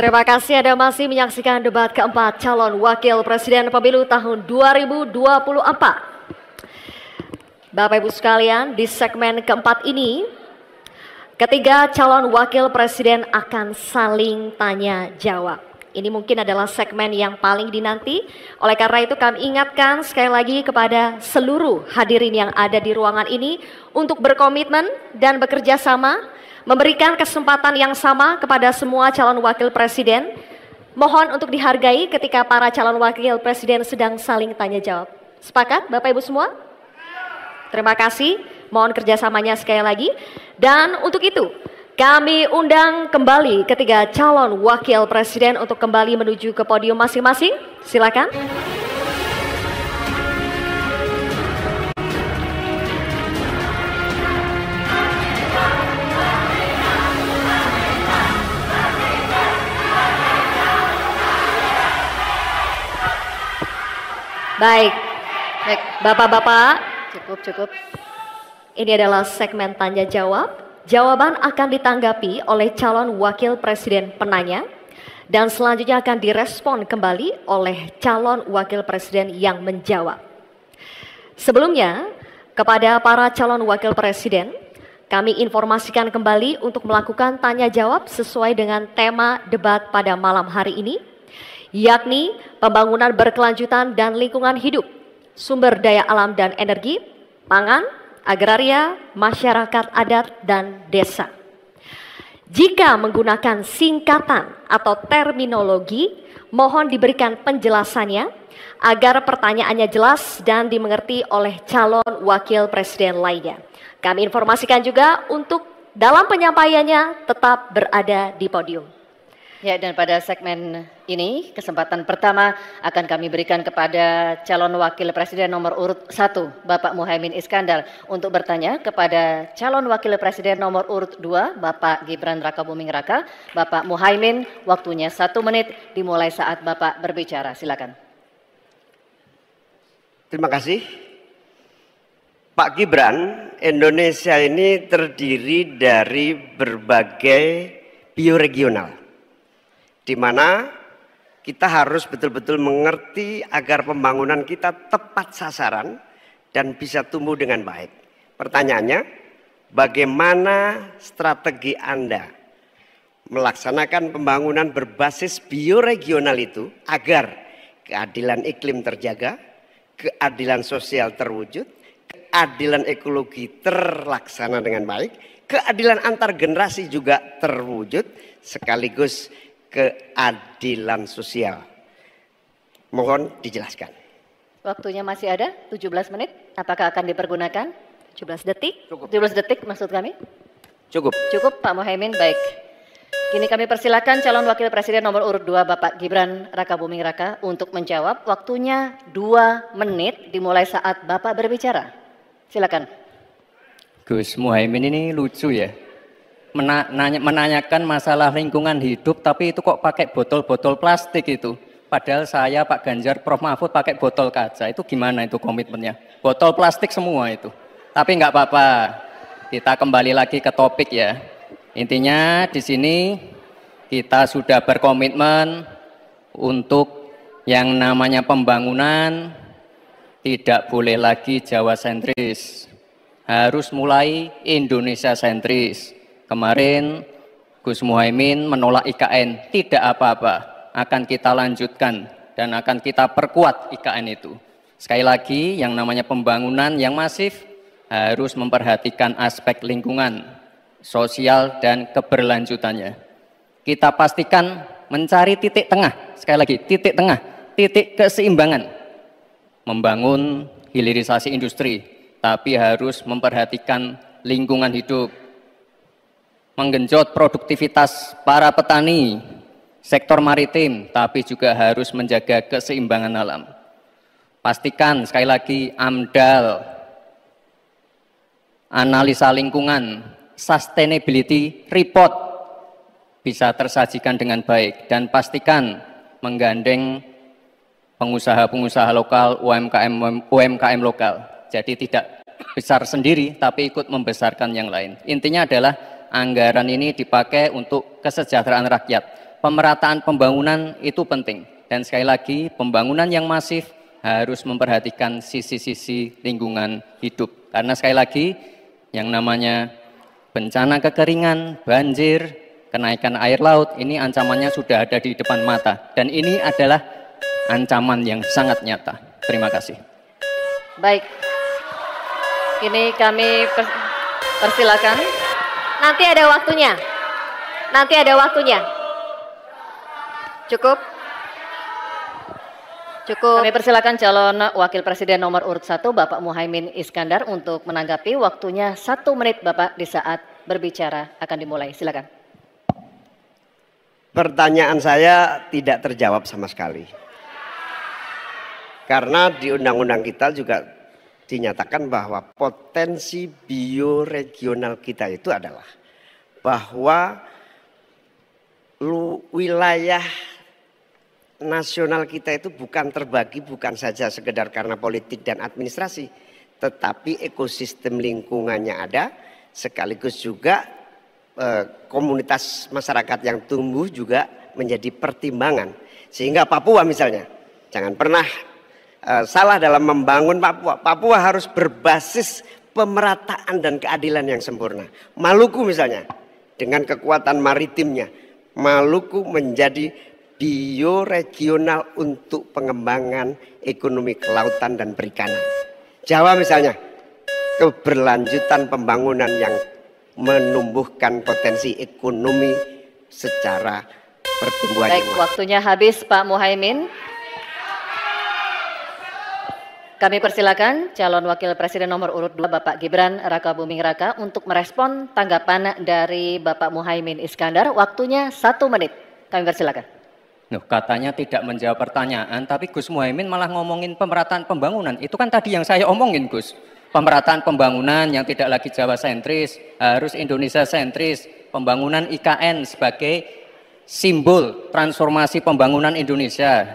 Terima kasih Anda masih menyaksikan debat keempat calon wakil presiden pemilu tahun 2024. Bapak Ibu sekalian, di segmen keempat ini, ketiga calon wakil presiden akan saling tanya jawab. Ini mungkin adalah segmen yang paling dinanti. Oleh karena itu kami ingatkan sekali lagi kepada seluruh hadirin yang ada di ruangan ini untuk berkomitmen dan bekerja sama, memberikan kesempatan yang sama kepada semua calon wakil presiden. Mohon untuk dihargai ketika para calon wakil presiden sedang saling tanya jawab. Sepakat Bapak Ibu semua? Terima kasih, mohon kerjasamanya sekali lagi. Dan untuk itu, kami undang kembali ketiga calon wakil presiden untuk kembali menuju ke podium masing-masing. Silakan. Baik, Bapak-bapak, cukup. Ini adalah segmen tanya jawab. Jawaban akan ditanggapi oleh calon wakil presiden penanya dan selanjutnya akan direspon kembali oleh calon wakil presiden yang menjawab. Sebelumnya, kepada para calon wakil presiden, kami informasikan kembali untuk melakukan tanya jawab sesuai dengan tema debat pada malam hari ini, yakni pembangunan berkelanjutan dan lingkungan hidup, sumber daya alam dan energi, pangan, agraria, masyarakat adat, dan desa. Jika menggunakan singkatan atau terminologi, mohon diberikan penjelasannya agar pertanyaannya jelas dan dimengerti oleh calon wakil presiden lainnya. Kami informasikan juga untuk dalam penyampaiannya tetap berada di podium. Ya, dan pada segmen ini, kesempatan pertama akan kami berikan kepada calon wakil presiden nomor urut 1, Bapak Muhaimin Iskandar, untuk bertanya kepada calon wakil presiden nomor urut 2, Bapak Gibran Rakabuming Raka. Bapak Muhaimin, waktunya 1 menit dimulai saat Bapak berbicara. Silakan. Terima kasih. Pak Gibran, Indonesia ini terdiri dari berbagai bioregional, di mana kita harus betul-betul mengerti agar pembangunan kita tepat sasaran dan bisa tumbuh dengan baik. Pertanyaannya, bagaimana strategi Anda melaksanakan pembangunan berbasis bioregional itu agar keadilan iklim terjaga, keadilan sosial terwujud, keadilan ekologi terlaksana dengan baik, keadilan antar generasi juga terwujud, sekaligus keadilan sosial. Mohon dijelaskan. Waktunya masih ada 17 menit. Apakah akan dipergunakan? 17 detik. Cukup. 17 detik maksud kami? Cukup. Cukup Pak Muhaimin, baik. Kini kami persilakan calon wakil presiden nomor urut 2 Bapak Gibran Rakabuming Raka untuk menjawab. Waktunya 2 menit dimulai saat Bapak berbicara. Silakan. Gus Muhaimin ini lucu ya. Menanyakan masalah lingkungan hidup, tapi itu kok pakai botol-botol plastik itu. Padahal saya, Pak Ganjar, Prof Mahfud pakai botol kaca. Itu gimana itu komitmennya? Botol plastik semua itu. Tapi nggak apa-apa. Kita kembali lagi ke topik ya. Intinya di sini kita sudah berkomitmen untuk yang namanya pembangunan tidak boleh lagi Jawa sentris. Harus mulai Indonesia sentris. Kemarin Gus Muhaimin menolak IKN, tidak apa-apa, akan kita lanjutkan dan akan kita perkuat IKN itu. Sekali lagi, yang namanya pembangunan yang masif harus memperhatikan aspek lingkungan, sosial, dan keberlanjutannya. Kita pastikan mencari titik tengah, sekali lagi, titik tengah, titik keseimbangan. Membangun hilirisasi industri, tapi harus memperhatikan lingkungan hidup. Menggenjot produktivitas para petani, sektor maritim, tapi juga harus menjaga keseimbangan alam. Pastikan sekali lagi AMDAL, analisa lingkungan, sustainability report bisa tersajikan dengan baik, dan pastikan menggandeng pengusaha-pengusaha lokal, UMKM lokal. Jadi tidak besar sendiri, tapi ikut membesarkan yang lain. Intinya adalah anggaran ini dipakai untuk kesejahteraan rakyat, pemerataan pembangunan itu penting. Dan sekali lagi, pembangunan yang masif harus memperhatikan sisi-sisi lingkungan hidup. Karena sekali lagi, yang namanya bencana kekeringan, banjir, kenaikan air laut, ini ancamannya sudah ada di depan mata. Dan ini adalah ancaman yang sangat nyata. Terima kasih. Baik, ini kami persilakan. Nanti ada waktunya. Nanti ada waktunya. Cukup. Cukup. Kami persilakan calon wakil presiden nomor urut 1 Bapak Muhaimin Iskandar untuk menanggapi. Waktunya 1 menit Bapak di saat berbicara akan dimulai. Silakan. Pertanyaan saya tidak terjawab sama sekali. Karena di undang-undang kita juga dinyatakan bahwa potensi bioregional kita itu adalah bahwa wilayah nasional kita itu bukan terbagi bukan saja sekedar karena politik dan administrasi, tetapi ekosistem lingkungannya ada, sekaligus juga komunitas masyarakat yang tumbuh juga menjadi pertimbangan. Sehingga Papua misalnya, jangan pernah salah dalam membangun Papua. Papua harus berbasis pemerataan dan keadilan yang sempurna. Maluku misalnya, dengan kekuatan maritimnya, Maluku menjadi bioregional untuk pengembangan ekonomi kelautan dan perikanan. Jawa misalnya, keberlanjutan pembangunan yang menumbuhkan potensi ekonomi secara pertumbuhan. Baik, waktunya habis Pak Muhaimin. Kami persilakan calon wakil presiden nomor urut 2 Bapak Gibran Rakabuming Raka untuk merespon tanggapan dari Bapak Muhaimin Iskandar. Waktunya 1 menit. Kami persilakan. Katanya tidak menjawab pertanyaan, tapi Gus Muhaimin malah ngomongin pemerataan pembangunan. Itu kan tadi yang saya omongin, Gus. Pemerataan pembangunan yang tidak lagi Jawa sentris, harus Indonesia sentris. Pembangunan IKN sebagai simbol transformasi pembangunan Indonesia,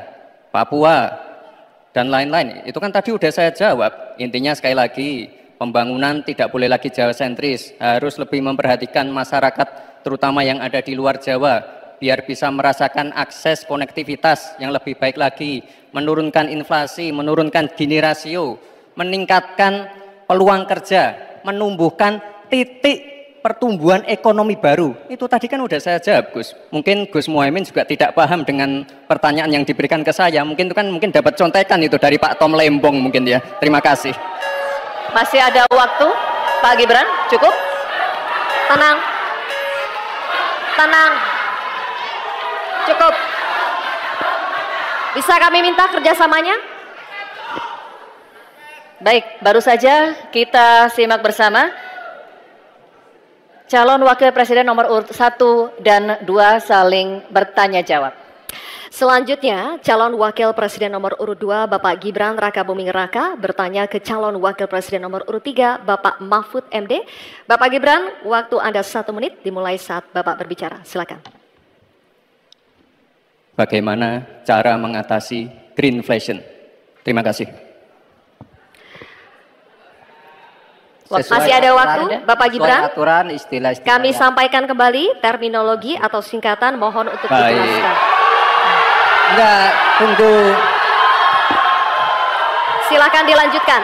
Papua, dan lain-lain. Itu kan tadi udah saya jawab. Intinya sekali lagi, pembangunan tidak boleh lagi Jawa sentris, harus lebih memperhatikan masyarakat terutama yang ada di luar Jawa, biar bisa merasakan akses konektivitas yang lebih baik lagi, menurunkan inflasi, menurunkan Gini rasio, meningkatkan peluang kerja, menumbuhkan titik pertumbuhan ekonomi baru. Itu tadi kan udah saya jawab, Gus. Mungkin Gus Muhaimin juga tidak paham dengan pertanyaan yang diberikan ke saya. Mungkin itu kan dapat contekan itu dari Pak Tom Lembong mungkin ya. Terima kasih. Masih ada waktu, Pak Gibran, cukup? Tenang. Tenang. Cukup. Bisa kami minta kerjasamanya? Baik, baru saja kita simak bersama calon wakil presiden nomor urut 1 dan 2 saling bertanya jawab. Selanjutnya, calon wakil presiden nomor urut 2 Bapak Gibran Rakabuming Raka bertanya ke calon wakil presiden nomor urut 3 Bapak Mahfud MD. Bapak Gibran, waktu Anda 1 menit dimulai saat Bapak berbicara. Silakan. Bagaimana cara mengatasi greenflation? Terima kasih. Masih ada waktu, Bapak Gibran. Aturan istilah. Kami sampaikan kembali terminologi atau singkatan, mohon untuk dijelaskan. Enggak, tunggu. Silakan dilanjutkan.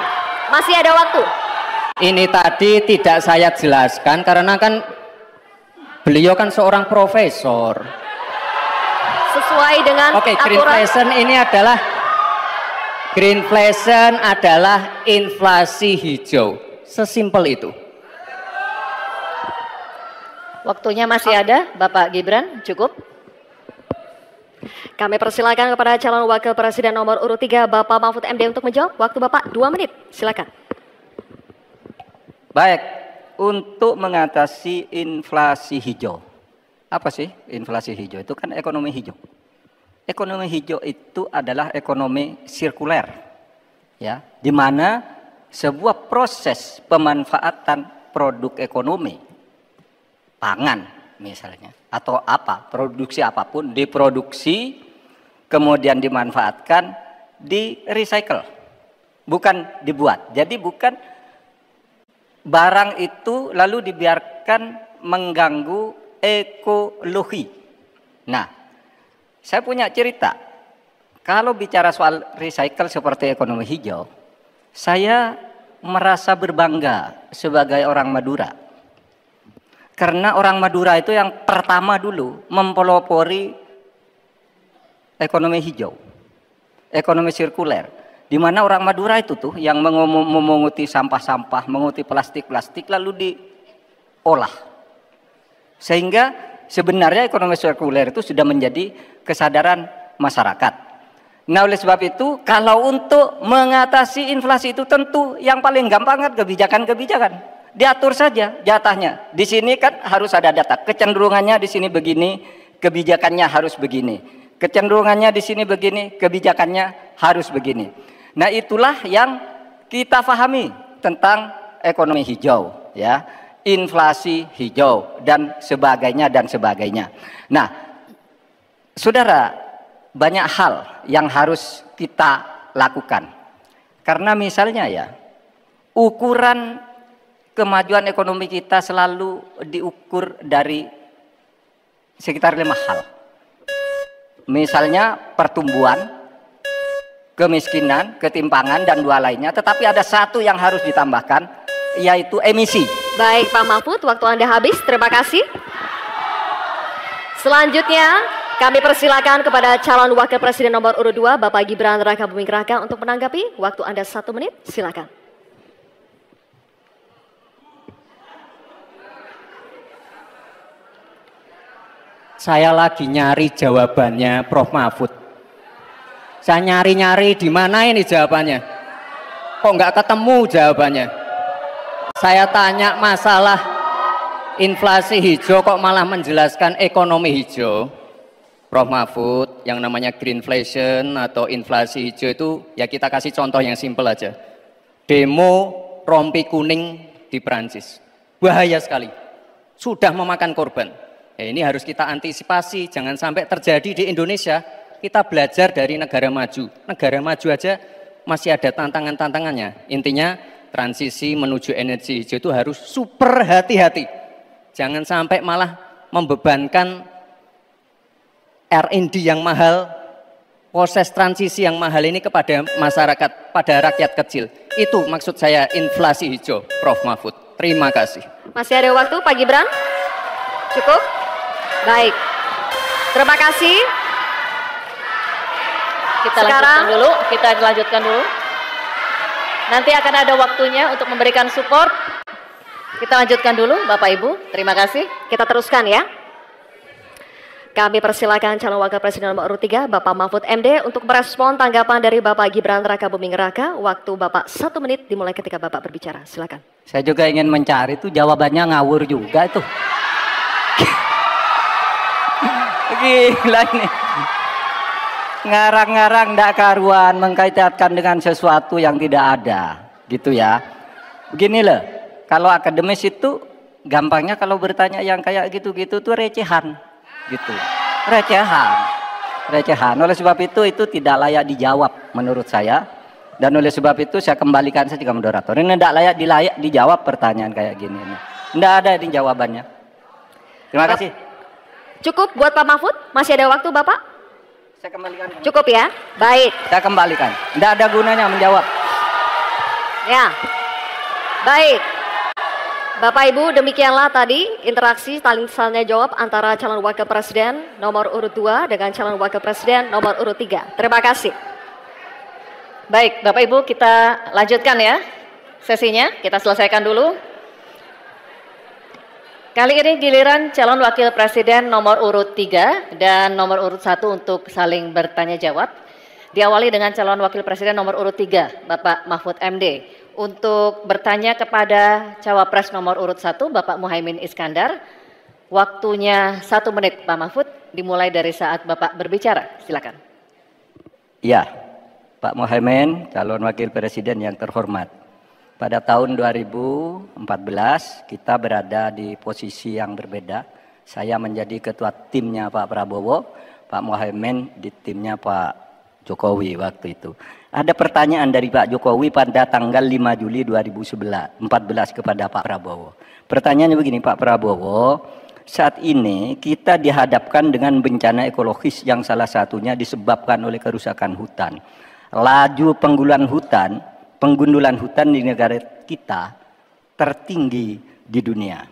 Masih ada waktu. Ini tadi tidak saya jelaskan karena kan beliau kan seorang profesor. Sesuai dengan Oke, aturan. Greenflation adalah inflasi hijau. Sesimpel itu. Waktunya masih ada, Bapak Gibran, cukup? Kami persilakan kepada calon wakil presiden nomor urut 3 Bapak Mahfud MD untuk menjawab. Waktu Bapak 2 menit, silakan. Baik, untuk mengatasi inflasi hijau. Apa sih inflasi hijau? Itu kan ekonomi hijau. Ekonomi hijau itu adalah ekonomi sirkuler, ya, di mana sebuah proses pemanfaatan produk ekonomi, pangan misalnya, atau apa, produksi apapun, diproduksi, kemudian dimanfaatkan, di recycle, bukan dibuat. Jadi bukan barang itu lalu dibiarkan mengganggu ekologi. Nah, Saya punya cerita. Kalau bicara soal recycle seperti ekonomi hijau, saya merasa berbangga sebagai orang Madura. Karena orang Madura itu yang pertama dulu mempelopori ekonomi hijau, ekonomi sirkuler. Di mana orang Madura itu tuh yang memunguti sampah-sampah, menguti plastik-plastik lalu diolah. Sehingga sebenarnya ekonomi sirkuler itu sudah menjadi kesadaran masyarakat. Nah, oleh sebab itu kalau untuk mengatasi inflasi itu tentu yang paling gampang kan kebijakan-kebijakan. Diatur saja jatahnya. Di sini kan harus ada data. Kecenderungannya di sini begini, kebijakannya harus begini. Kecenderungannya di sini begini, kebijakannya harus begini. Nah, itulah yang kita pahami tentang ekonomi hijau, ya, inflasi hijau dan sebagainya dan sebagainya. Nah, saudara, banyak hal yang harus kita lakukan. Karena misalnya ya, ukuran kemajuan ekonomi kita selalu diukur dari sekitar 5 hal. Misalnya pertumbuhan, kemiskinan, ketimpangan, dan 2 lainnya. Tetapi ada 1 yang harus ditambahkan, yaitu emisi. Baik Pak Mahfud, waktu Anda habis. Terima kasih. Selanjutnya kami persilakan kepada calon wakil presiden nomor urut 2 Bapak Gibran Rakabuming Raka untuk menanggapi. Waktu Anda 1 menit, silakan. Saya lagi nyari jawabannya Prof Mahfud. Saya nyari-nyari di mana ini jawabannya. Kok nggak ketemu jawabannya. Saya tanya masalah inflasi hijau kok malah menjelaskan ekonomi hijau. Prof Mahfud, yang namanya greenflation atau inflasi hijau itu ya kita kasih contoh yang simpel aja. Demo rompi kuning di Prancis. Bahaya sekali. Sudah memakan korban. Ya, ini harus kita antisipasi, jangan sampai terjadi di Indonesia. Kita belajar dari negara maju. Negara maju aja masih ada tantangan-tantangannya. Intinya transisi menuju energi hijau itu harus super hati-hati. Jangan sampai malah membebankan R&D yang mahal, proses transisi yang mahal ini kepada masyarakat, pada rakyat kecil. Itu maksud saya inflasi hijau, Prof Mahfud. Terima kasih. Masih ada waktu Pak Gibran? Cukup? Baik. Terima kasih. Kita lanjutkan dulu. Nanti akan ada waktunya untuk memberikan support. Kita lanjutkan dulu Bapak Ibu. Terima kasih. Kita teruskan ya. Kami persilakan calon wakil presiden nomor urut 3 Bapak Mahfud MD untuk merespon tanggapan dari Bapak Gibran Rakabuming Raka. Waktu Bapak 1 menit dimulai ketika Bapak berbicara. Silakan. Saya juga ingin mencari itu jawabannya ngawur juga itu. Gila ini. Ngarang-ngarang ndak karuan, mengkaitkan dengan sesuatu yang tidak ada, gitu ya. Begini loh, kalau akademis itu gampangnya kalau bertanya yang kayak gitu-gitu tuh recehan, gitu. Recehan. Oleh sebab itu tidak layak dijawab menurut saya. Dan oleh sebab itu saya kembalikan saja ke moderator. Ini tidak layak dijawab pertanyaan kayak gini. Tidak ada ini jawabannya. Terima kasih. Cukup buat Pak Mahfud? Masih ada waktu Bapak? Saya kembalikan. Cukup ya? Baik. Saya kembalikan. Tidak ada gunanya menjawab. Ya. Baik. Bapak Ibu, demikianlah tadi interaksi saling tanya jawab antara calon wakil presiden nomor urut 2 dengan calon wakil presiden nomor urut 3. Terima kasih. Baik, Bapak Ibu, kita lanjutkan ya sesinya. Kita selesaikan dulu. Kali ini giliran calon wakil presiden nomor urut 3 dan nomor urut 1 untuk saling bertanya jawab. Diawali dengan calon wakil presiden nomor urut 3, Bapak Mahfud MD. Untuk bertanya kepada cawapres nomor urut 1, Bapak Muhaimin Iskandar. Waktunya 1 menit, Pak Mahfud, dimulai dari saat Bapak berbicara. Silakan. Ya, Pak Muhaimin, calon wakil presiden yang terhormat. Pada tahun 2014 kita berada di posisi yang berbeda. Saya menjadi ketua timnya Pak Prabowo, Pak Muhaimin di timnya Pak Jokowi waktu itu. Ada pertanyaan dari Pak Jokowi pada tanggal 5 Juli 2014 kepada Pak Prabowo. Pertanyaannya begini, Pak Prabowo, saat ini kita dihadapkan dengan bencana ekologis yang salah satunya disebabkan oleh kerusakan hutan. Laju penggundulan hutan di negara kita tertinggi di dunia.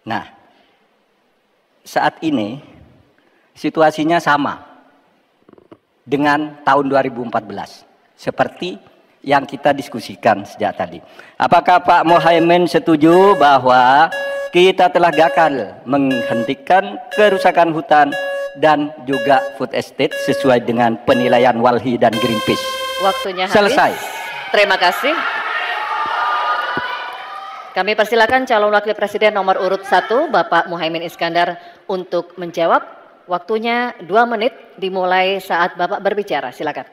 Nah, saat ini situasinya sama dengan tahun 2014 seperti yang kita diskusikan sejak tadi. Apakah Pak Muhaimin setuju bahwa kita telah gagal menghentikan kerusakan hutan dan juga food estate sesuai dengan penilaian Walhi dan Greenpeace? Waktunya habis. Selesai. Terima kasih. Kami persilakan calon wakil presiden nomor urut 1 Bapak Muhaimin Iskandar untuk menjawab. Waktunya 2 menit dimulai saat Bapak berbicara. Silakan.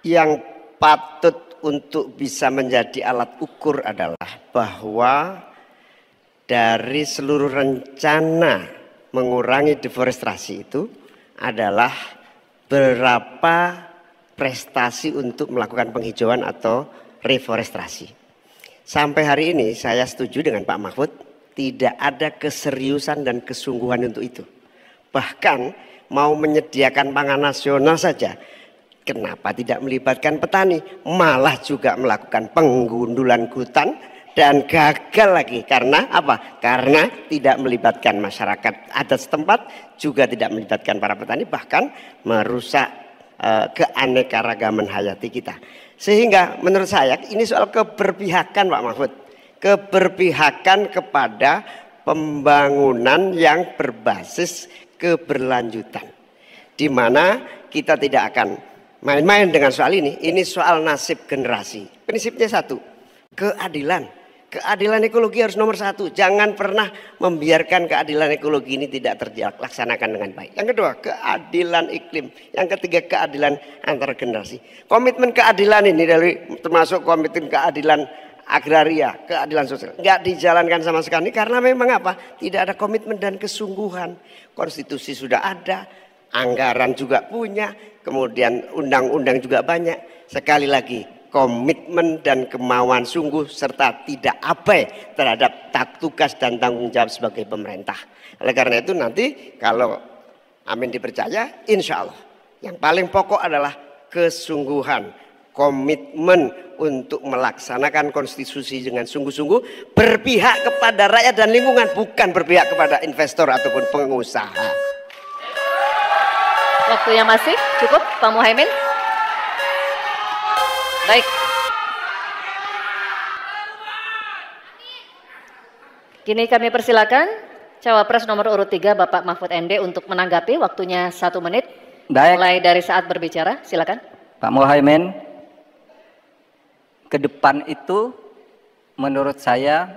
Yang patut untuk bisa menjadi alat ukur adalah bahwa dari seluruh rencana mengurangi deforestasi itu adalah berapa prestasi untuk melakukan penghijauan atau reforestasi. Sampai hari ini saya setuju dengan Pak Mahfud, tidak ada keseriusan dan kesungguhan untuk itu. Bahkan mau menyediakan pangan nasional saja, kenapa tidak melibatkan petani? Malah juga melakukan penggundulan hutan dan gagal lagi. Karena apa? Karena tidak melibatkan masyarakat adat setempat, juga tidak melibatkan para petani, bahkan merusak keanekaragaman hayati kita. Sehingga menurut saya ini soal keberpihakan Pak Mahfud. Keberpihakan kepada pembangunan yang berbasis keberlanjutan. Di mana kita tidak akan main-main dengan soal ini. Ini soal nasib generasi. Prinsipnya satu, keadilan. Keadilan ekologi harus nomor 1. Jangan pernah membiarkan keadilan ekologi ini tidak terlaksanakan dengan baik. Yang kedua, keadilan iklim. Yang ketiga, keadilan antar generasi. Komitmen keadilan ini termasuk komitmen keadilan agraria, keadilan sosial, nggak dijalankan sama sekali karena memang apa? Tidak ada komitmen dan kesungguhan. Konstitusi sudah ada, anggaran juga punya, kemudian undang-undang juga banyak. Sekali lagi, komitmen dan kemauan sungguh serta tidak abai terhadap tugas dan tanggung jawab sebagai pemerintah. Oleh karena itu nanti kalau amin dipercaya, insya Allah yang paling pokok adalah kesungguhan, komitmen untuk melaksanakan konstitusi dengan sungguh-sungguh, berpihak kepada rakyat dan lingkungan, bukan berpihak kepada investor ataupun pengusaha. Waktunya masih cukup Pak Muhaimin. Baik. Kini kami persilakan Cawapres nomor urut 3 Bapak Mahfud MD untuk menanggapi. Waktunya 1 menit. Baik. Mulai dari saat berbicara, silakan. Pak Muhaimin, ke depan itu menurut saya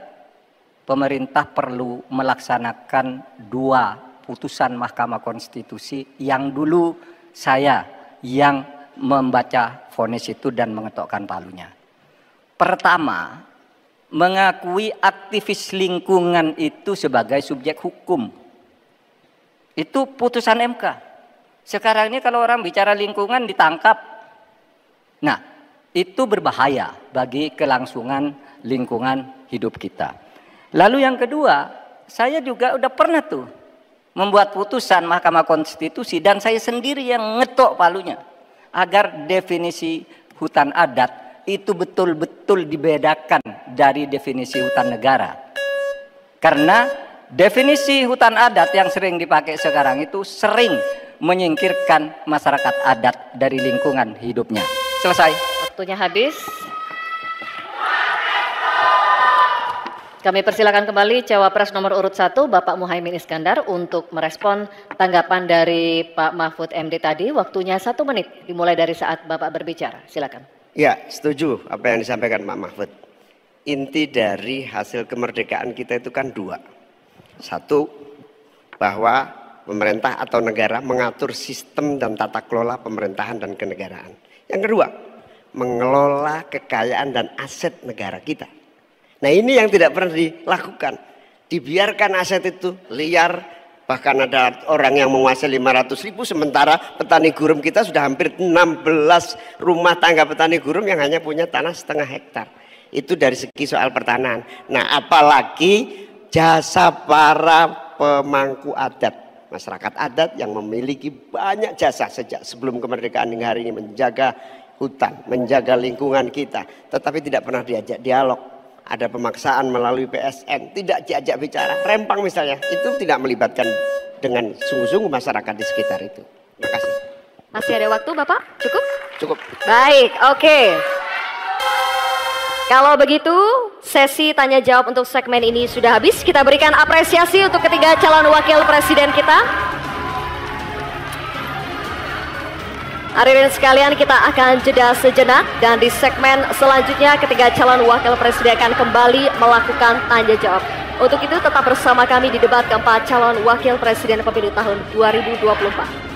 pemerintah perlu melaksanakan 2 putusan Mahkamah Konstitusi yang dulu saya yang membaca vonis itu dan mengetokkan palunya. Pertama, mengakui aktivis lingkungan itu sebagai subjek hukum. Itu putusan MK. Sekarang ini kalau orang bicara lingkungan ditangkap. Nah, itu berbahaya bagi kelangsungan lingkungan hidup kita. Lalu yang kedua, saya juga udah pernah tuh membuat putusan Mahkamah Konstitusi dan saya sendiri yang ngetok palunya agar definisi hutan adat itu betul-betul dibedakan dari definisi hutan negara. Karena definisi hutan adat yang sering dipakai sekarang itu sering menyingkirkan masyarakat adat dari lingkungan hidupnya. Selesai. Waktunya habis. Kami persilakan kembali Cawapres nomor urut 1 Bapak Muhaimin Iskandar untuk merespon tanggapan dari Pak Mahfud MD tadi. Waktunya 1 menit dimulai dari saat Bapak berbicara. Silakan. Ya, setuju apa yang disampaikan Pak Mahfud. Inti dari hasil kemerdekaan kita itu kan 2. 1, bahwa pemerintah atau negara mengatur sistem dan tata kelola pemerintahan dan kenegaraan. Yang kedua, mengelola kekayaan dan aset negara kita. Nah, ini yang tidak pernah dilakukan. Dibiarkan aset itu liar, bahkan ada orang yang menguasai 500.000, sementara petani gurem kita sudah hampir 16 rumah tangga petani gurem yang hanya punya tanah setengah hektar. Itu dari segi soal pertanahan. Nah, apalagi jasa para pemangku adat, masyarakat adat yang memiliki banyak jasa sejak sebelum kemerdekaan hingga hari ini menjaga hutan, menjaga lingkungan kita, tetapi tidak pernah diajak dialog. Ada pemaksaan melalui PSN, tidak diajak bicara. Rempang misalnya, itu tidak melibatkan dengan sungguh-sungguh masyarakat di sekitar itu. Terima kasih. Masih ada waktu Bapak? Cukup? Cukup. Baik, oke. Kalau begitu, sesi tanya jawab untuk segmen ini sudah habis. Kita berikan apresiasi untuk ketiga calon wakil presiden kita. Hadirin sekalian, kita akan jeda sejenak dan di segmen selanjutnya ketiga calon wakil presiden akan kembali melakukan tanya jawab. Untuk itu tetap bersama kami di debat keempat calon wakil presiden pemilu tahun 2024.